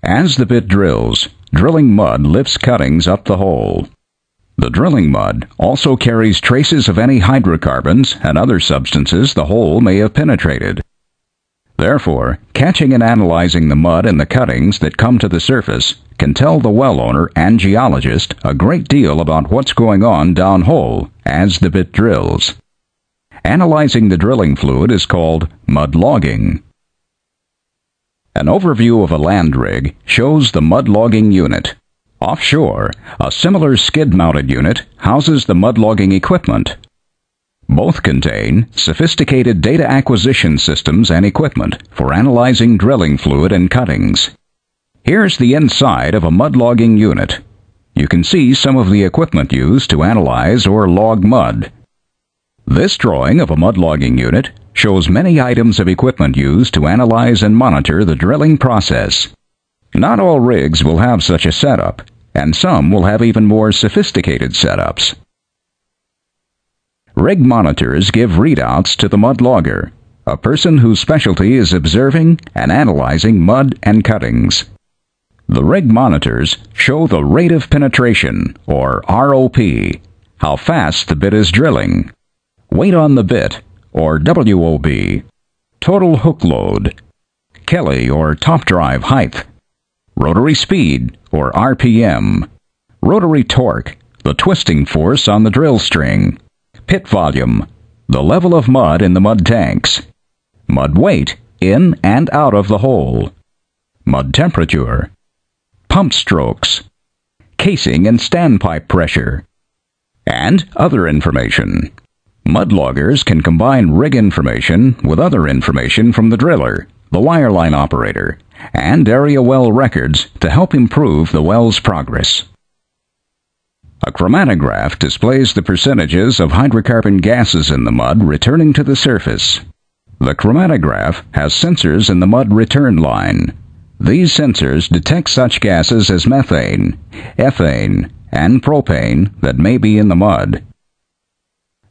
As the bit drills, drilling mud lifts cuttings up the hole. The drilling mud also carries traces of any hydrocarbons and other substances the hole may have penetrated. Therefore, catching and analyzing the mud in the cuttings that come to the surface can tell the well owner and geologist a great deal about what's going on downhole as the bit drills. Analyzing the drilling fluid is called mud logging. An overview of a land rig shows the mud logging unit. Offshore, a similar skid-mounted unit houses the mud logging equipment. Both contain sophisticated data acquisition systems and equipment for analyzing drilling fluid and cuttings. Here's the inside of a mud logging unit. You can see some of the equipment used to analyze or log mud. This drawing of a mud logging unit shows many items of equipment used to analyze and monitor the drilling process. Not all rigs will have such a setup, and some will have even more sophisticated setups. Rig monitors give readouts to the mud logger, a person whose specialty is observing and analyzing mud and cuttings. The rig monitors show the rate of penetration, or ROP, how fast the bit is drilling, weight on the bit, or WOB, total hook load, Kelly or top drive height, rotary speed, or RPM, rotary torque, the twisting force on the drill string, pit volume, the level of mud in the mud tanks, mud weight in and out of the hole, mud temperature, pump strokes, casing and standpipe pressure, and other information. Mud loggers can combine rig information with other information from the driller, the wireline operator, and area well records to help improve the well's progress. A chromatograph displays the percentages of hydrocarbon gases in the mud returning to the surface. The chromatograph has sensors in the mud return line. These sensors detect such gases as methane, ethane, and propane that may be in the mud.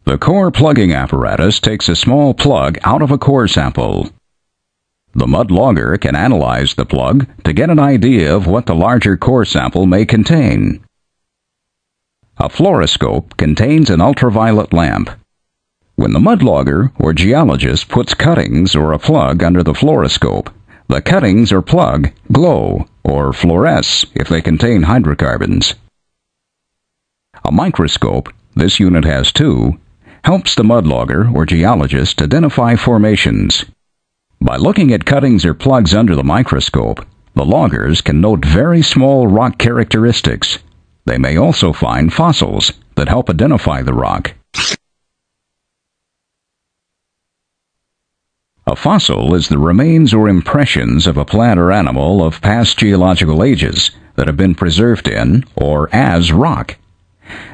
The core plugging apparatus takes a small plug out of a core sample. The mud logger can analyze the plug to get an idea of what the larger core sample may contain. A fluoroscope contains an ultraviolet lamp. When the mud logger or geologist puts cuttings or a plug under the fluoroscope, the cuttings or plug glow or fluoresce if they contain hydrocarbons. A microscope, this unit has two, helps the mud logger or geologist identify formations. By looking at cuttings or plugs under the microscope, the loggers can note very small rock characteristics. They may also find fossils that help identify the rock. A fossil is the remains or impressions of a plant or animal of past geological ages that have been preserved in or as rock.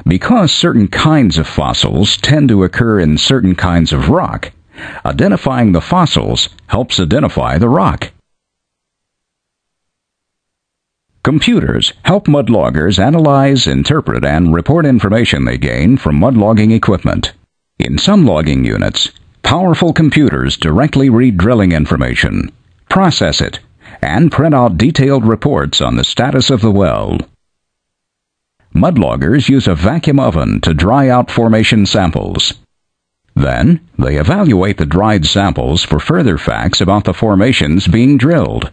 Because certain kinds of fossils tend to occur in certain kinds of rock, identifying the fossils helps identify the rock. Computers help mud loggers analyze, interpret, and report information they gain from mud logging equipment. In some logging units, powerful computers directly read drilling information, process it, and print out detailed reports on the status of the well. Mud loggers use a vacuum oven to dry out formation samples. Then, they evaluate the dried samples for further facts about the formations being drilled.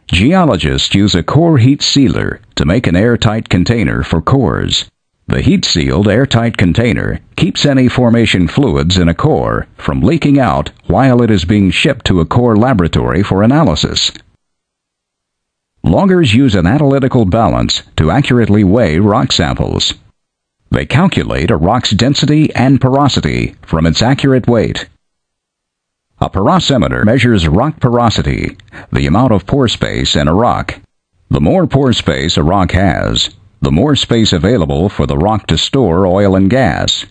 Geologists use a core heat sealer to make an airtight container for cores. The heat-sealed airtight container keeps any formation fluids in a core from leaking out while it is being shipped to a core laboratory for analysis. Loggers use an analytical balance to accurately weigh rock samples. They calculate a rock's density and porosity from its accurate weight. A porosimeter measures rock porosity, the amount of pore space in a rock. The more pore space a rock has, the more space available for the rock to store oil and gas.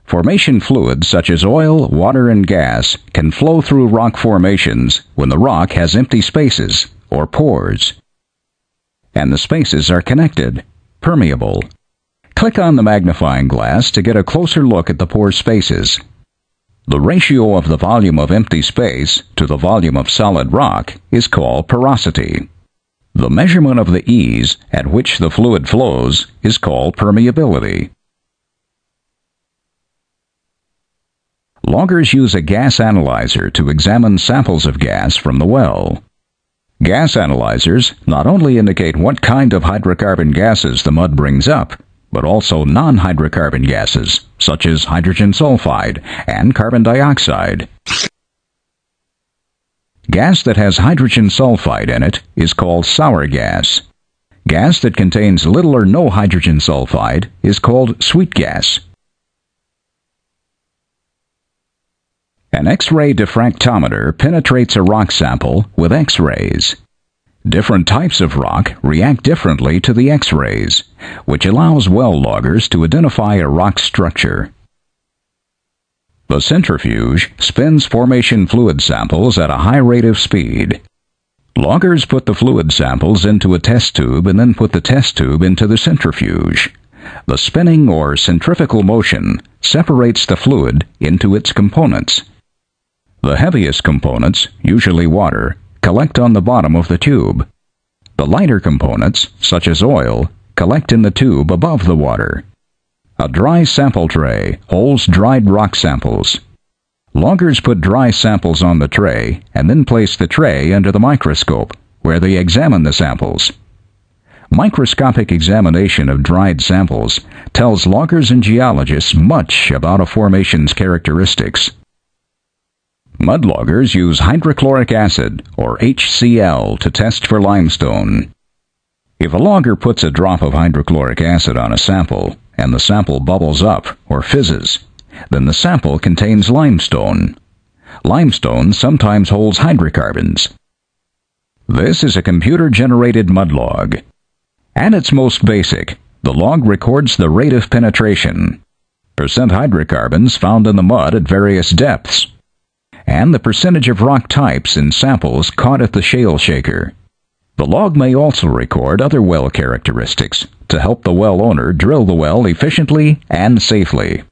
Formation fluids such as oil, water, and gas can flow through rock formations when the rock has empty spaces, or pores. and the spaces are connected, permeable. Click on the magnifying glass to get a closer look at the pore spaces. The ratio of the volume of empty space to the volume of solid rock is called porosity. The measurement of the ease at which the fluid flows is called permeability. Loggers use a gas analyzer to examine samples of gas from the well. Gas analyzers not only indicate what kind of hydrocarbon gases the mud brings up, but also non-hydrocarbon gases, such as hydrogen sulfide and carbon dioxide. Gas that has hydrogen sulfide in it is called sour gas. Gas that contains little or no hydrogen sulfide is called sweet gas. An X-ray diffractometer penetrates a rock sample with X-rays. Different types of rock react differently to the X-rays, which allows well loggers to identify a rock structure. The centrifuge spins formation fluid samples at a high rate of speed. Loggers put the fluid samples into a test tube and then put the test tube into the centrifuge. The spinning or centrifugal motion separates the fluid into its components. The heaviest components, usually water, collect on the bottom of the tube. The lighter components, such as oil, collect in the tube above the water. A dry sample tray holds dried rock samples. Loggers put dry samples on the tray and then place the tray under the microscope, where they examine the samples. Microscopic examination of dried samples tells loggers and geologists much about a formation's characteristics. Mud loggers use hydrochloric acid, or HCl, to test for limestone. If a logger puts a drop of hydrochloric acid on a sample, and the sample bubbles up or fizzes, then the sample contains limestone. Limestone sometimes holds hydrocarbons. This is a computer-generated mud log. At its most basic, the log records the rate of penetration, percent hydrocarbons found in the mud at various depths, and the percentage of rock types in samples caught at the shale shaker. The log may also record other well characteristics to help the well owner drill the well efficiently and safely.